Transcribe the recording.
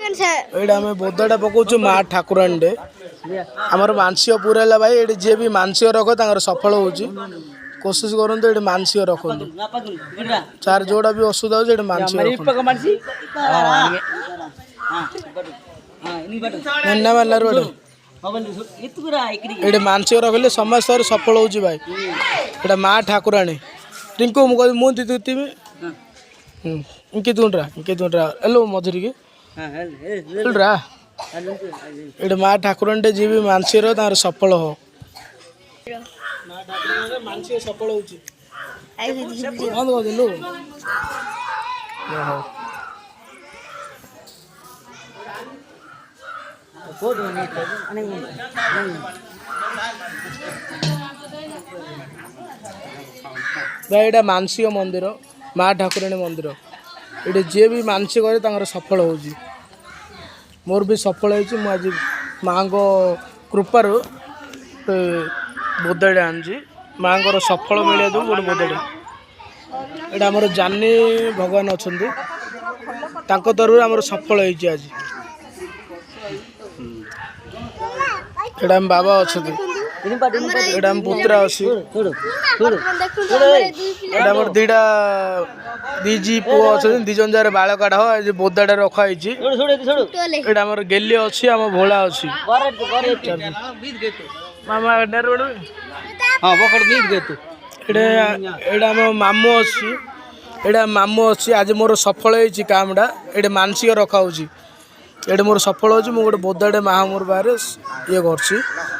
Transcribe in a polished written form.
एटा आम बोधटा पकाऊ माँ ठाकुराणी आमर मानसिक पूरा है भाई ये जी भी मानसिक रख सफल हो कोशिश करूँ ये मानसिक रखु चार जोड़ा भी असुविधा हो मानसिक ये मानसिक रखिले समस्त सफल हो भाई ये माँ ठाकुराणी रिंकू मुझे तुम इंकी तुंड्रा हेलो मधुरी की ये माँ ठाकुराणी जी भी मानसिक सफल हो मानसिक सफल हो भाई मानसिक मंदिर माँ ठाकुराणी मंदिर ये जी भी मानसिक करे सफल हो मोर भी सफल हो आज माँ को कृपार बोधड़े आनी माँ को सफल मिले तो गोटे बोधड़े ये आमर जानी भगवान अच्छा तरफ आम सफल हो आज ये आम बाबा अच्छा ये आम पुत्रा अच्छी ये दीटा दीजी पुओ अच्छे दीजन जार बाल काढ़ आज बोदाटे रखाई ये आम गेली अच्छी आम भोला अच्छी मामा आम मामू अच्छी ये मामू अच्छी आज मोर सफल हो कामटा ये मानसिक रखा ये मोर सफल हो गोटे बोदाटे महामूर बाहर ये कर